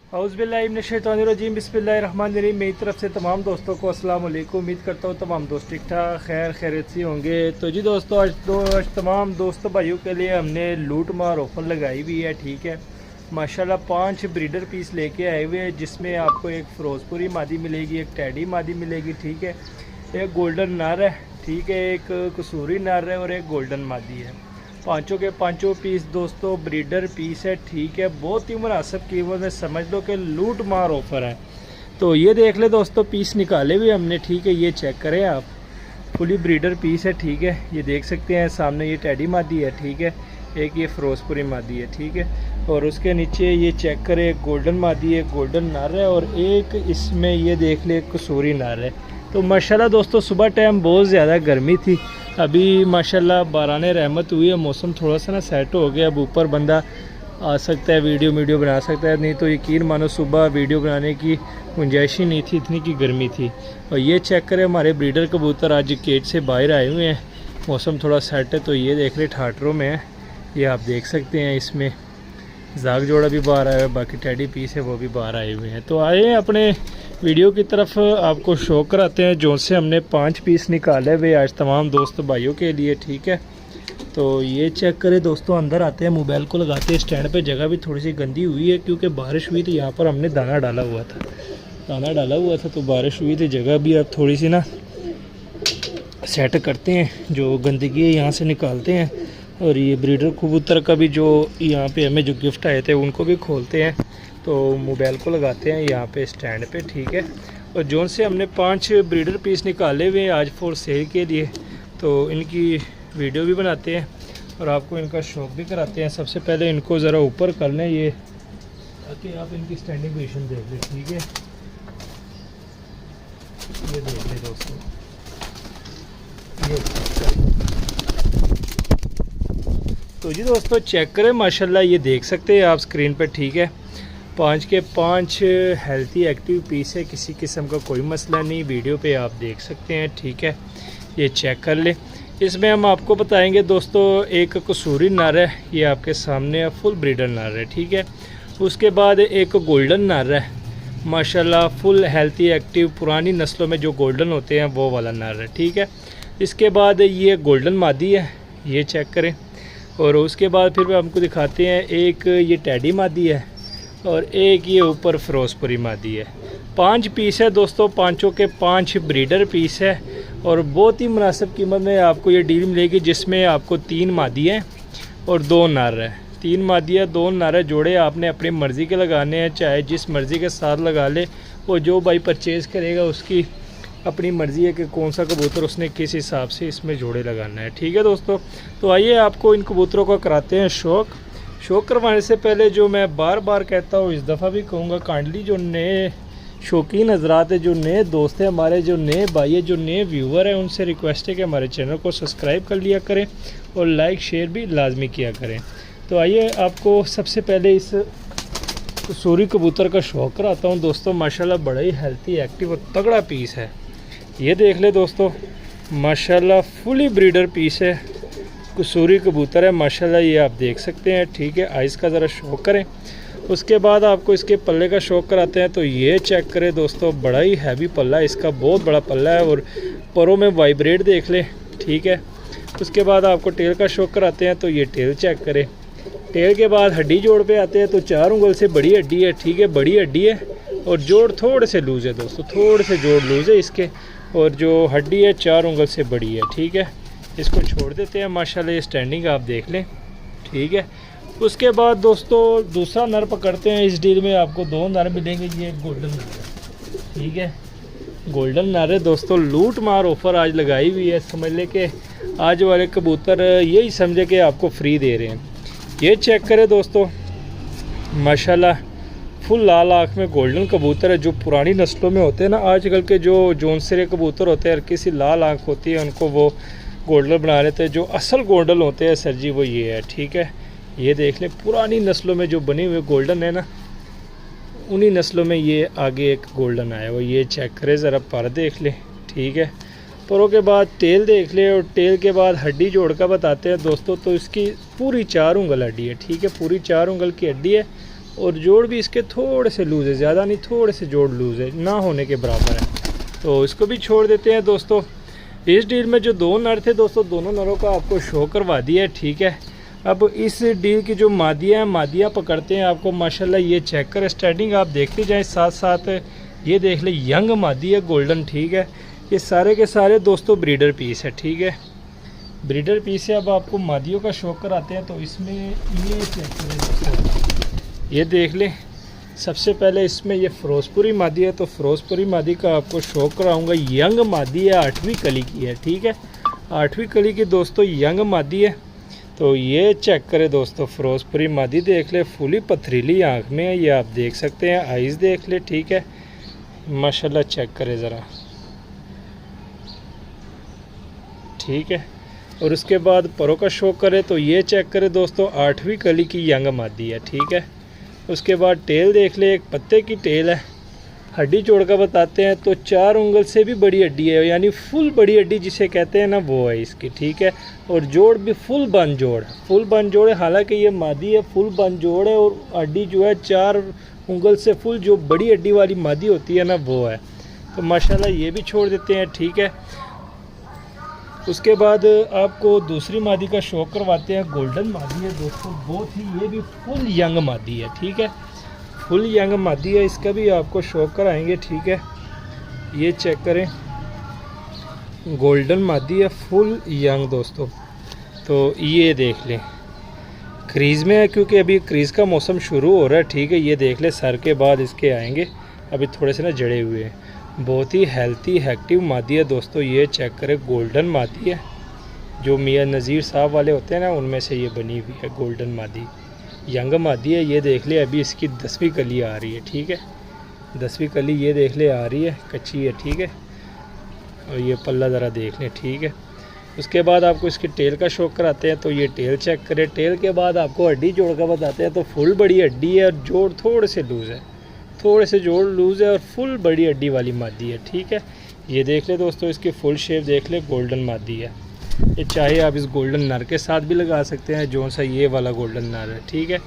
औज़ुबिल्लाहिमिनश्शैतानिर्रजीम बिस्मिल्लाहिर्रहमानिर्रहीम। मेरी तरफ से तमाम दोस्तों को अस्सलाम वालेकुम। उम्मीद करता हूँ तमाम दोस्त ठीक ठाक खैरियत से होंगे। तो जी दोस्तों आज तमाम दोस्तों भाइयों के लिए हमने लूट मार ऑफ़र लगाई हुई है। ठीक है, माशाल्लाह 5 ब्रीडर पीस लेके आए हुए हैं, जिसमें आपको एक फ़िरोज़पुरी मादी मिलेगी, एक टैडी मादी मिलेगी, ठीक है, एक गोल्डन नर है, ठीक है, एक कसूरी नर है और एक गोल्डन मादी है। पाँचों के पाँचों पीस दोस्तों ब्रीडर पीस है, ठीक है, बहुत ही मुनासिब कीमत में, समझ लो कि लूट मार ऑफ़र है। तो ये देख ले दोस्तों, पीस निकाले हुए हमने, ठीक है, ये चेक करें आप, फुली ब्रीडर पीस है, ठीक है, ये देख सकते हैं सामने ये टैडी मादी है, ठीक है, एक ये फ़िरोज़पुरी मादी है, ठीक है, और उसके नीचे ये चेक करें एक गोल्डन मादी है, गोल्डन नर है, और एक इसमें ये देख ले कसूरी नर है। तो माशाल्लाह दोस्तों सुबह टाइम बहुत ज़्यादा गर्मी थी, अभी माशाल्लाह बाराने रहमत हुई है, मौसम थोड़ा सा ना सेट हो गया, अब ऊपर बंदा आ सकता है, वीडियो बना सकता है, नहीं तो यकीन मानो सुबह वीडियो बनाने की गुंजाइश ही नहीं थी, इतनी की गर्मी थी। और ये चेक करें हमारे ब्रीडर कबूतर आज केज से बाहर आए हुए हैं, मौसम थोड़ा सेट है, तो ये देख रहे ठाटरों में है, ये आप देख सकते हैं, इसमें जाग जोड़ा भी बाहर आया है, बाकी टैडी पीस है वो भी बाहर आए हुए हैं। तो आए अपने वीडियो की तरफ आपको शो कराते हैं, जो से हमने 5 पीस निकाले हुए आज तमाम दोस्त भाइयों के लिए, ठीक है। तो ये चेक करें दोस्तों, अंदर आते हैं, मोबाइल को लगाते हैं स्टैंड पे, जगह भी थोड़ी सी गंदी हुई है क्योंकि बारिश हुई थी, यहाँ पर हमने दाना डाला हुआ था, तो बारिश हुई थी, जगह भी अब थोड़ी सी ना सेट करते हैं, जो गंदगी है यहाँ से निकालते हैं, और ये ब्रीडर कबूतर का भी जो यहाँ पे हमें जो गिफ्ट आए थे उनको भी खोलते हैं। तो मोबाइल को लगाते हैं यहाँ पे स्टैंड पे, ठीक है, और जोन से हमने 5 ब्रीडर पीस निकाले हुए हैं आज फॉर सेल के लिए, तो इनकी वीडियो भी बनाते हैं और आपको इनका शौक भी कराते हैं। सबसे पहले इनको ज़रा ऊपर कर लें, ये ताकि आप इनकी स्टैंडिंग पोजीशन देख लें, ठीक है, ये देख लें दोस्तों, ये तो जी दोस्तों चेक करें, माशाल्लाह ये देख सकते हैं आप स्क्रीन पर, ठीक है, 5 के 5 हेल्थी एक्टिव पीस है, किसी किस्म का कोई मसला नहीं, वीडियो पे आप देख सकते हैं, ठीक है, ये चेक कर ले। इसमें हम आपको बताएंगे दोस्तों, एक कसूरी नर है, ये आपके सामने है, फुल ब्रीडर नर है, ठीक है, उसके बाद एक गोल्डन नर है, माशाल्लाह फुल हेल्थी एक्टिव, पुरानी नस्लों में जो गोल्डन होते हैं वो वाला नर है, ठीक है। इसके बाद ये गोल्डन मादी है, ये चेक करें, और उसके बाद फिर हमको दिखाते हैं, एक ये टैडी मादी है और एक ये ऊपर फ़िरोज़पुरी मादी है। 5 पीस है दोस्तों, पाँचों के 5 ब्रीडर पीस है, और बहुत ही मुनासिब कीमत में आपको ये डील मिलेगी, जिसमें आपको 3 मादी हैं और 2 नर है, 3 मादी है 2 नर है, जोड़े आपने अपनी मर्ज़ी के लगाने हैं, चाहे जिस मर्ज़ी के साथ लगा ले, वो जो भाई परचेज़ करेगा उसकी अपनी मर्ज़ी है कि कौन सा कबूतर उसने किस हिसाब से इसमें जोड़े लगाना है, ठीक है दोस्तों। तो आइए आपको इन कबूतरों का कराते हैं शौक करवाने से पहले जो मैं बार बार कहता हूँ, इस दफ़ा भी कहूँगा, काइंडली जो नए शौकीन हजरात है, जो नए दोस्त हैं हमारे, जो नए भाई है, जो नए व्यूवर हैं, उनसे रिक्वेस्ट है कि हमारे चैनल को सब्सक्राइब कर लिया करें और लाइक शेयर भी लाजमी किया करें। तो आइए आपको सबसे पहले इस कसूरी कबूतर का शौक कराता हूँ दोस्तों, माशाल्लाह बड़ा ही हेल्थी एक्टिव और तगड़ा पीस है, ये देख ले दोस्तों, माशाल्लाह फुली ब्रीडर पीस है, कसूरी कबूतर है, माशाल्लाह ये आप देख सकते हैं, ठीक है। आइस का ज़रा शौक करें, उसके बाद आपको इसके पल्ले का शौक कराते हैं। तो ये चेक करें दोस्तों, बड़ा ही हैवी पल्ला है इसका, बहुत बड़ा पल्ला है, और परों में वाइब्रेट देख ले, ठीक है। उसके बाद आपको टेल का शौक कराते हैं, तो ये टेल चेक करें, टेल के बाद हड्डी जोड़ पे आते हैं, तो 4 उंगल से बड़ी हड्डी है, ठीक है, बड़ी हड्डी है, और जोड़ थोड़े से लूज़ है दोस्तों, थोड़े से जोड़ लूज़ है इसके, और जो हड्डी है 4 उंगल से बड़ी है, ठीक है। इसको छोड़ देते हैं, माशाल्लाह ये स्टैंडिंग आप देख लें, ठीक है। उसके बाद दोस्तों दूसरा नर पकड़ते हैं, इस डील में आपको 2 नर मिलेंगे, ये गोल्डन नर है, ठीक है, गोल्डन नर है दोस्तों, लूट मार ऑफ़र आज लगाई हुई है, समझ ले कि आज वाले कबूतर यही समझे कि आपको फ्री दे रहे हैं। ये चेक करें दोस्तों, माशाल्लाह फुल लाल आँख में गोल्डन कबूतर है, जो पुरानी नस्लों में होते हैं ना, आजकल के जो जोनसरे कबूतर होते हैं, हर किसी लाल आँख होती है, उनको वो गोल्डन बना लेते हैं, जो असल गोल्डन होते हैं सर जी वो ये है, ठीक है। ये देख लें, पुरानी नस्लों में जो बने हुए गोल्डन है ना, उन्हीं नस्लों में ये आगे एक गोल्डन आया वो, ये चेक करें ज़रा, पर देख लें, ठीक है। परों के बाद टेल देख ले, और टेल के बाद हड्डी जोड़ का बताते हैं दोस्तों, तो इसकी पूरी 4 उंगल हड्डी है, ठीक है, पूरी 4 उंगल की हड्डी है, और जोड़ भी इसके थोड़े से लूज़ है, ज़्यादा नहीं, थोड़े से जोड़ लूज़ है, ना होने के बराबर है। तो इसको भी छोड़ देते हैं दोस्तों। इस डील में जो 2 नर थे दोस्तों, दोनों नरों का आपको शो करवा दिया है, ठीक है। अब इस डील की जो मादियाँ पकड़ते हैं आपको माशाल्लाह ये चेक कर, स्टैंडिंग आप देखते जाएं साथ साथ। ये देख ले यंग मादी है गोल्डन, ठीक है। ये सारे के सारे दोस्तों ब्रीडर पीस है, ठीक है, ब्रीडर पीस है। अब आपको मादियों का शौक कराते हैं, तो इसमें ये चेक करें दोस्तों, ये देख लें। सबसे पहले इसमें ये फिरोजपुरी मादी है, तो फिरोजपुरी मादी का आपको शौक कराऊंगा। यंग मादी है, 8वीं कली की है, ठीक है, 8वीं कली की दोस्तों यंग मादी है। तो ये चेक करें दोस्तों, फिरोजपुरी मादी देख ले, फुली पथरीली आँख में है, ये आप देख सकते हैं। आइज़ देख ले, ठीक है, माशाल्लाह चेक करें ज़रा, ठीक है। और उसके बाद परों का शौक करें तो ये चेक करें दोस्तों, 8वीं कली की यंग मादी है, ठीक है। उसके बाद टेल देख ले, एक पत्ते की टेल है। हड्डी जोड़ का बताते हैं तो 4 उंगल से भी बड़ी हड्डी है, यानी फुल बड़ी हड्डी जिसे कहते हैं ना, वो है इसकी, ठीक है। और जोड़ भी फुल बन जोड़ है, हालांकि ये मादी है, फुल बन जोड़ है। और हड्डी जो है 4 उंगल से फुल, जो बड़ी हड्डी वाली मादी होती है ना, वो है। तो माशाल्लाह ये भी छोड़ देते हैं, ठीक है। उसके बाद आपको दूसरी मादी का शौक करवाते हैं। गोल्डन मादी है दोस्तों, बहुत ही, ये भी फुल यंग मादी है, ठीक है, फुल यंग मादी है। इसका भी आपको शौक कराएंगे, ठीक है। ये चेक करें, गोल्डन मादी है, फुल यंग दोस्तों। तो ये देख लें, क्रीज़ में है क्योंकि अभी क्रीज़ का मौसम शुरू हो रहा है, ठीक है। ये देख ले, सर के बाद इसके आएंगे, अभी थोड़े से ना जड़े हुए हैं। बहुत ही हेल्थी एक्टिव मादी है दोस्तों। ये चेक करें, गोल्डन मादी है, जो मियाँ नज़ीर साहब वाले होते हैं ना, उनमें से ये बनी हुई है गोल्डन मादी, यंग मादी है। ये देख ले, अभी इसकी 10वीं कली आ रही है, ठीक है, 10वीं कली ये देख ले आ रही है, कच्ची है, ठीक है। और ये पल्ला ज़रा देख लें, ठीक है। उसके बाद आपको इसकी टेल का शौक कराते हैं, तो ये टेल चेक करें। टेल के बाद आपको हड्डी जोड़ का बताते हैं, तो फुल बड़ी हड्डी है और जोड़ थोड़े से लूज़ है, थोड़े से जोड़ लूज़ है और फुल बड़ी हड्डी वाली मादी है, ठीक है। ये देख ले दोस्तों, इसकी फुल शेप देख ले, गोल्डन मादी है। ये चाहे आप इस गोल्डन नर के साथ भी लगा सकते हैं, जो सा ये वाला गोल्डन नर है, ठीक है।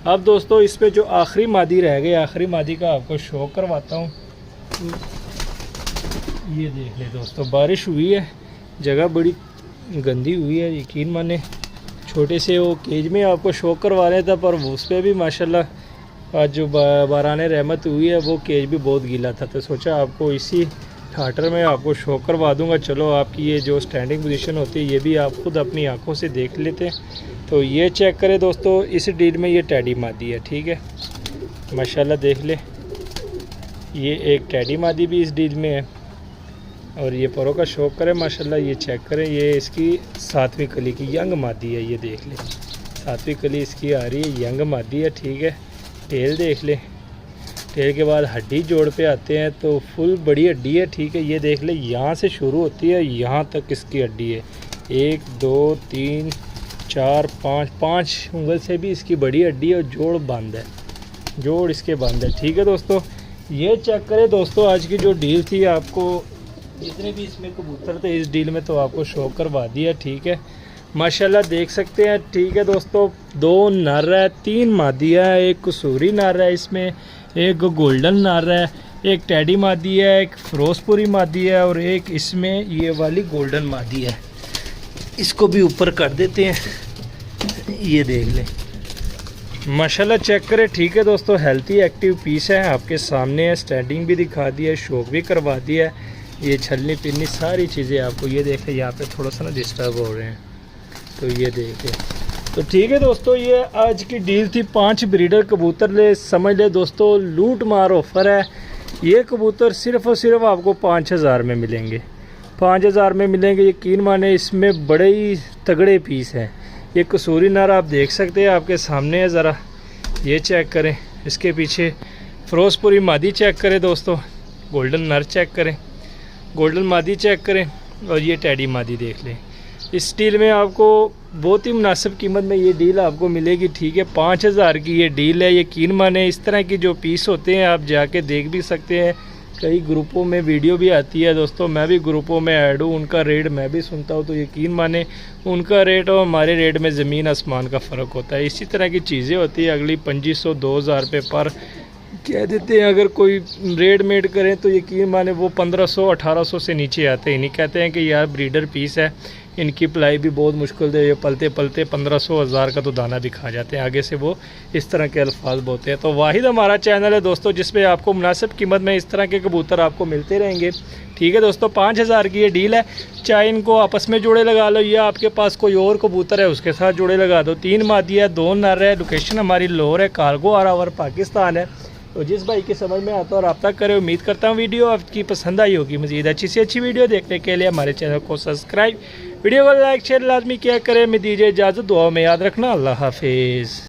अब दोस्तों इस पे जो आखिरी मादी रह गई, आखिरी मादी का आपको शौक करवाता हूँ। ये देख ले दोस्तों, बारिश हुई है, जगह बड़ी गंदी हुई है, यकीन माने। छोटे से वो केज में आपको शौक करवा रहे थे, पर उस पर भी माशाल्लाह आज जो बाराने रहमत हुई है, वो केज भी बहुत गीला था। तो सोचा आपको इसी ठाटर में आपको शो करवा दूंगा। चलो, आपकी ये जो स्टैंडिंग पोजीशन होती है, ये भी आप खुद अपनी आंखों से देख लेते हैं। तो ये चेक करें दोस्तों, इस डील में ये टैडी मादी है, ठीक है, माशाल्लाह देख ले। ये एक टैडी मादी भी इस डील में है। और ये परों का शौक करें माशाल्लाह, ये चेक करें, ये इसकी 7वीं कली की यंग मादी है। ये देख ले, 7वीं कली इसकी आ रही है, यंग मादी है, ठीक है। टेल देख ले, टेल के बाद हड्डी जोड़ पे आते हैं, तो फुल बड़ी हड्डी है, ठीक है। ये देख ले, यहाँ से शुरू होती है, यहाँ तक इसकी हड्डी है, 1 2 3 4 5 उंगल से भी इसकी बड़ी हड्डी है। और जोड़ बंद है, जोड़ इसके बंद है, ठीक है दोस्तों। ये चेक करें दोस्तों, आज की जो डील थी, आपको जितने भी इसमें कबूतर थे इस डील में, तो आपको शो करवा दिया, ठीक है। माशाल्लाह देख सकते हैं, ठीक है दोस्तों। 2 नर है, 3 मादियाँ है, एक कसूरी नर है, इसमें एक गोल्डन नर है, एक टैडी मादी है, एक फिरोजपुरी मादी है, और एक इसमें ये वाली गोल्डन मादी है। इसको भी ऊपर कर देते हैं, ये देख लें, माशाल्लाह चेक करें, ठीक है दोस्तों। हेल्थी एक्टिव पीस है, आपके सामने है, स्टैंडिंग भी दिखा दी है, शौक भी करवा दिया है। ये छलनी पिन्नी सारी चीज़ें आपको, ये देखें, यहाँ पे थोड़ा सा ना डिस्टर्ब हो रहे हैं, तो ये देखें। तो ठीक है दोस्तों, ये आज की डील थी। 5 ब्रीडर कबूतर ले, समझ ले दोस्तों, लूट मार ऑफ़र है। ये कबूतर सिर्फ़ और सिर्फ आपको 5000 में मिलेंगे, 5000 में मिलेंगे, यकीन माने। इसमें बड़े ही तगड़े पीस हैं। ये कसूरी नर आप देख सकते हैं, आपके सामने है, ज़रा ये चेक करें। इसके पीछे फिरोजपुरी मादी चेक करें दोस्तों, गोल्डन नर चेक करें, गोल्डन मादी चेक करें, और ये टैडी मादी देख लें। इस डील में आपको बहुत ही मुनासिब कीमत में ये डील आपको मिलेगी, ठीक है। 5000 की ये डील है, यकीन माने। इस तरह की जो पीस होते हैं आप जाके देख भी सकते हैं, कई ग्रुपों में वीडियो भी आती है दोस्तों, मैं भी ग्रुपों में ऐड हूँ, उनका रेट मैं भी सुनता हूँ, तो यकीन माने उनका रेट और हमारे रेट में ज़मीन आसमान का फ़र्क होता है। इसी तरह की चीज़ें होती है। अगली 2500-2000 रुपये पर कह देते हैं। अगर कोई रेडमेड करें तो यकीन माने वो 1500-1800 से नीचे आते ही नहीं। कहते हैं कि यार ब्रीडर पीस है, इनकी पलाई भी बहुत मुश्किल है, ये पलते पलते 1500-1000 का तो दाना भी खा जाते हैं। आगे से वो इस तरह के अल्फाज बोलते हैं। तो वाहिद हमारा चैनल है दोस्तों जिसमें आपको मुनासिब कीमत में इस तरह के कबूतर आपको मिलते रहेंगे। ठीक है दोस्तों, 5000 की ये डील है। चाहे इनको आपस में जोड़े लगा लो या आपके पास कोई और कबूतर है उसके साथ जोड़े लगा दो। 3 मादी है, 2 नर है। लोकेशन हमारी लाहौर है, कार्गो आरावर पाकिस्तान है। तो जिस भाई की समझ में आता है रब्ता करें। उम्मीद करता हूँ वीडियो आपकी पसंद आई होगी। मज़ीद अच्छी से अच्छी वीडियो देखने के लिए हमारे चैनल को सब्सक्राइब, वीडियो को लाइक शेयर लाजमी किया करें। मैं दीजिए इजाज़त, दुआ में याद रखना। अल्लाह हाफिज़।